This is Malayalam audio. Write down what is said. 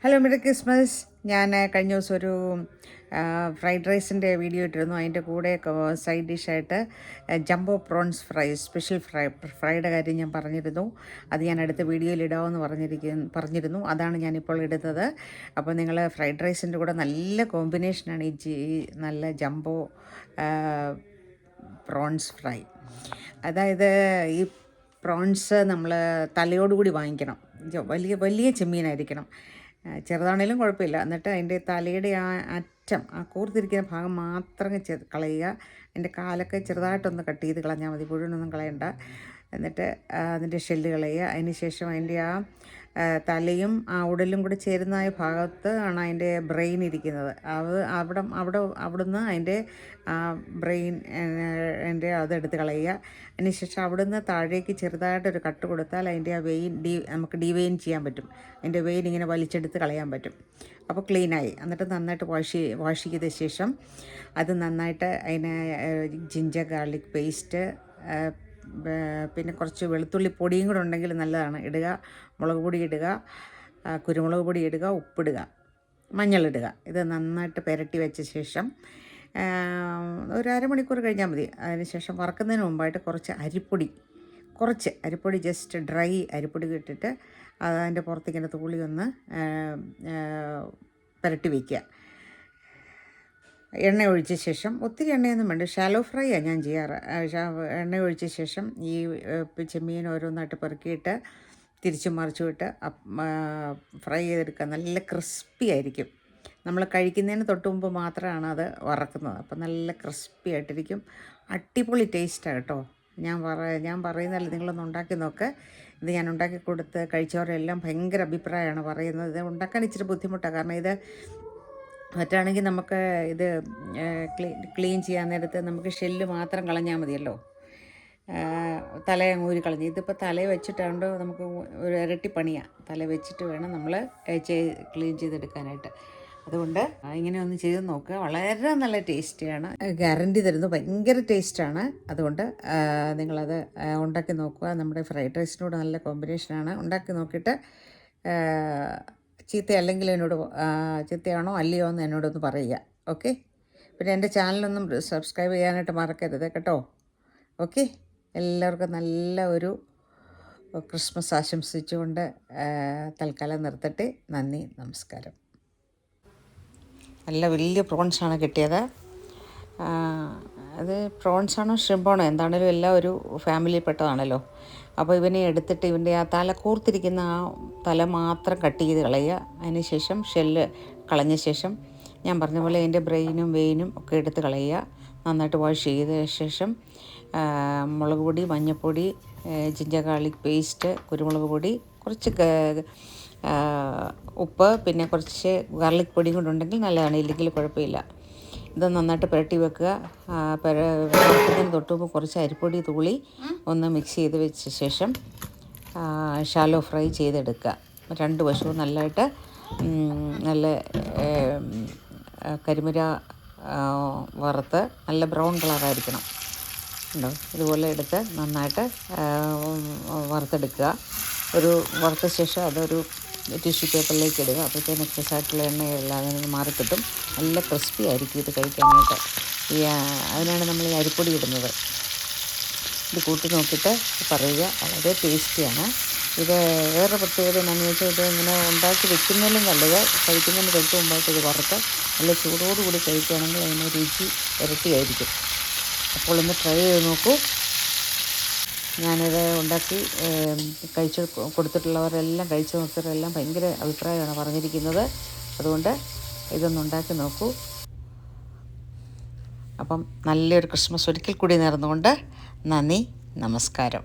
Hello merry Christmas. ഞാൻ കഴിഞ്ഞ ദിവസം ഒരു ഫ്രൈഡ് റൈസിൻ്റെ വീഡിയോ ഇട്ടിരുന്നു. അതിൻ്റെ കൂടെ സൈഡ് ഡിഷായിട്ട് ജംബോ പ്രോൺസ് ഫ്രൈ, സ്പെഷ്യൽ ഫ്രൈയുടെ കാര്യം ഞാൻ പറഞ്ഞിരുന്നു. അത് ഞാൻ അടുത്ത വീഡിയോയിൽ ഇടാമെന്ന് പറഞ്ഞിരുന്നു. അതാണ് ഞാനിപ്പോൾ ഇടുന്നത്. അപ്പോൾ നിങ്ങൾ ഫ്രൈഡ് റൈസിൻ്റെ കൂടെ നല്ല കോമ്പിനേഷനാണ് ഈ നല്ല ജംബോ പ്രോൺസ് ഫ്രൈ. അതായത് ഈ പ്രോൺസ് നമ്മൾ തലയോടുകൂടി വാങ്ങിക്കണം. വലിയ വലിയ ചെമ്മീനായിരിക്കണം. ചെറുതാണേലും കുഴപ്പമില്ല. എന്നിട്ട് അതിൻ്റെ തലയുടെ അറ്റം, കൂർത്തിരിക്കുന്ന ഭാഗം മാത്രം കളയുക. അതിൻ്റെ കാലൊക്കെ ചെറുതായിട്ടൊന്ന് കട്ട് ചെയ്ത് കളഞ്ഞാൽ മതി, മുഴുവനൊന്നും കളയണ്ട. എന്നിട്ട് അതിൻ്റെ ഷെല്ല് കളയുക. അതിന് ശേഷം അതിൻ്റെ തലയും ഉടലും കൂടി ചേരുന്ന ഭാഗത്ത് ആണ് അതിൻ്റെ ബ്രെയിൻ ഇരിക്കുന്നത്. അവിടുന്ന് അതിൻ്റെ ബ്രെയിൻ അതെടുത്ത് കളയുക. അതിന് ശേഷം അവിടുന്ന് താഴേക്ക് ചെറുതായിട്ടൊരു കട്ട് കൊടുത്താൽ അതിൻ്റെ വെയിൻ നമുക്ക് ഡീവെയിൻ ചെയ്യാൻ പറ്റും. അതിൻ്റെ വെയിൻ ഇങ്ങനെ വലിച്ചെടുത്ത് കളയാൻ പറ്റും. അപ്പോൾ ക്ലീനായി. എന്നിട്ട് നന്നായിട്ട് വാഷ് ചെയ്ത ശേഷം അത് നന്നായിട്ട് അതിന് ജിഞ്ചർ ഗാർലിക് പേസ്റ്റ്, പിന്നെ കുറച്ച് വെളുത്തുള്ളി പൊടിയും കൂടെ ഉണ്ടെങ്കിൽ നല്ലതാണ്, ഇടുക. മുളക് പൊടി ഇടുക, കുരുമുളക് പൊടി ഇടുക, ഉപ്പിടുക, മഞ്ഞളിടുക. ഇത് നന്നായിട്ട് പുരട്ടി വെച്ച ശേഷം ഒരു അരമണിക്കൂർ കഴിഞ്ഞാൽ മതി. അതിന് ശേഷം വറക്കുന്നതിന് മുമ്പായിട്ട് കുറച്ച് അരിപ്പൊടി ജസ്റ്റ് ഡ്രൈ അരിപ്പൊടി ഇട്ടിട്ട് അതിൻ്റെ പുറത്തേക്കിൻ്റെ തൂളി ഒന്ന് പുരട്ടി വയ്ക്കുക. എണ്ണ ഒഴിച്ച ശേഷം, ഒത്തിരി എണ്ണയൊന്നും വേണ്ട, ഷാലോ ഫ്രൈയാണ് ഞാൻ ചെയ്യാറ്. എണ്ണ ഒഴിച്ച ശേഷം ഈ ചെമ്മീൻ ഓരോന്നായിട്ട് പെറുക്കിയിട്ട് തിരിച്ചും മറിച്ചുമിട്ട് ഫ്രൈ ചെയ്തെടുക്കുക. നല്ല ക്രിസ്പി ആയിരിക്കും. നമ്മൾ കഴിക്കുന്നതിന് തൊട്ട് മുമ്പ് മാത്രമാണ് അത് വറക്കുന്നത്. അപ്പം നല്ല ക്രിസ്പി ആയിട്ടിരിക്കും. അടിപൊളി ടേസ്റ്റാണ് കേട്ടോ. ഞാൻ പറയുന്നതല്ല, നിങ്ങളൊന്ന് ഉണ്ടാക്കി നോക്ക്. ഇത് ഞാൻ ഉണ്ടാക്കി കൊടുത്ത് കഴിച്ചവരെല്ലാം ഭയങ്കര അഭിപ്രായമാണ് പറയുന്നത്. ഇത് ഉണ്ടാക്കാൻ ഇച്ചിരി ബുദ്ധിമുട്ടാണ്. കാരണം ഇത് മറ്റാണെങ്കിൽ നമുക്ക് ഇത് ക്ലീൻ ചെയ്യാൻ നേരത്ത് നമുക്ക് ഷെല്ല് മാത്രം കളഞ്ഞാൽ മതിയല്ലോ, തല ഊരി കളഞ്ഞ്. ഇതിപ്പോൾ തല വെച്ചിട്ടുണ്ട്, നമുക്ക് ഒരു ഇരട്ടി പണിയാണ്. തല വെച്ചിട്ട് വേണം നമ്മൾ ക്ലീൻ ചെയ്തെടുക്കാനായിട്ട്. അതുകൊണ്ട് ഇങ്ങനെ ഒന്ന് ചെയ്ത് നോക്കുക. വളരെ നല്ല ടേസ്റ്റിയാണ്, ഗ്യാരണ്ടി തരുന്നു. ഭയങ്കര ടേസ്റ്റാണ്. അതുകൊണ്ട് നിങ്ങളത് ഉണ്ടാക്കി നോക്കുക. നമ്മുടെ ഫ്രൈഡ് റൈസിനോട് നല്ല കോമ്പിനേഷനാണ്. ഉണ്ടാക്കി നോക്കിയിട്ട് ചീത്തയാണോ അല്ലയോ എന്ന് എന്നോടൊന്ന് പറയുക. ഓക്കെ. പിന്നെ എൻ്റെ ചാനലൊന്നും സബ്സ്ക്രൈബ് ചെയ്യാനായിട്ട് മറക്കരുത് കേട്ടോ. ഓക്കെ. എല്ലാവർക്കും നല്ല ഒരു ക്രിസ്മസ് ആശംസിച്ചുകൊണ്ട് തൽക്കാലം നിർത്തട്ടെ. നന്ദി, നമസ്കാരം. നല്ല വലിയ പ്രോൺസാണ് കിട്ടിയത്. അത് പ്രോൺസാണോ ഷ്രിമ്പാണോ എന്താണേലും എല്ലാം ഒരു ഫാമിലിയിൽപ്പെട്ടതാണല്ലോ. അപ്പോൾ ഇവനെ എടുത്തിട്ട് ഇവൻ്റെ തല കൂർത്തിരിക്കുന്ന തല മാത്രം കട്ട് ചെയ്ത് കളയുക. അതിന് ശേഷം ഷെല്ല് കളഞ്ഞ ശേഷം ഞാൻ പറഞ്ഞ പോലെ അതിൻ്റെ ബ്രെയിനും വെയിനും ഒക്കെ എടുത്ത് കളയുക. നന്നായിട്ട് വാഷ് ചെയ്ത ശേഷം മുളക് പൊടി, മഞ്ഞൾപ്പൊടി, ജിഞ്ചർ ഗാർലിക് പേസ്റ്റ്, കുരുമുളക് പൊടി, കുറച്ച് ഉപ്പ്, പിന്നെ കുറച്ച് ഗാർലിക് പൊടിയും കൂടെ ഉണ്ടെങ്കിൽ നല്ലതാണ്, ഇല്ലെങ്കിൽ കുഴപ്പമില്ല. ഇത് നന്നായിട്ട് പുരട്ടി വെക്കുക. പുരട്ടുന്നതിന് തൊട്ട് മുമ്പ് കുറച്ച് അരിപ്പൊടി തൂളി ഒന്ന് മിക്സ് ചെയ്ത് വെച്ച ശേഷം ഷാലോ ഫ്രൈ ചെയ്തെടുക്കുക. രണ്ട് വശവും നല്ലതായിട്ട് നല്ല കരിമുര വറുത്ത് നല്ല ബ്രൗൺ കളറായിരിക്കണം. ഉണ്ടോ? ഇതുപോലെ എടുത്ത് നന്നായിട്ട് വറുത്തെടുക്കുക. വറുത്ത ശേഷം അതൊരു ടിഷ്യൂ പേപ്പറിലേക്ക് ഇടുക. അപ്പോഴത്തേന് എക്സസ് ആയിട്ടുള്ള എണ്ണയെല്ലാം അതിൽ നിന്ന് മാറിക്കിട്ടും. നല്ല ക്രിസ്പി ആയിരിക്കും ഇത് കഴിക്കാനായിട്ട്. അതിനാണ് നമ്മൾ ഈ അരിപ്പൊടി ഇടുന്നത്. ഇത് കൂട്ടി നോക്കിയിട്ട് പറയുക. വളരെ ടേസ്റ്റിയാണ്. ഇത് വേറെ പ്രത്യേകത എന്താണെന്ന് വെച്ചാൽ, ഇത് ഇങ്ങനെ ഉണ്ടാക്കി വെക്കുന്നതിലും നല്ലത് കഴിക്കുന്നതിന് തൊട്ട് മുമ്പായിട്ട് ഇത് വറുത്ത് നല്ല ചൂടോടുകൂടി കഴിക്കുകയാണെങ്കിൽ അതിന് രുചി ഇരട്ടിയായിരിക്കും. അപ്പോൾ ഒന്ന് ട്രൈ ചെയ്ത് നോക്കൂ. ഞാനിത് ഉണ്ടാക്കി കൊടുത്തിട്ടുള്ളവരെല്ലാം കഴിച്ചു നോക്കിയവരെല്ലാം ഭയങ്കര അഭിപ്രായമാണ് പറഞ്ഞിരിക്കുന്നത്. അതുകൊണ്ട് ഇതൊന്ന് ഉണ്ടാക്കി നോക്കൂ. അപ്പം നല്ലൊരു ക്രിസ്മസ് ഒരിക്കൽ കൂടി നേർന്നുകൊണ്ട് നന്ദി, നമസ്കാരം.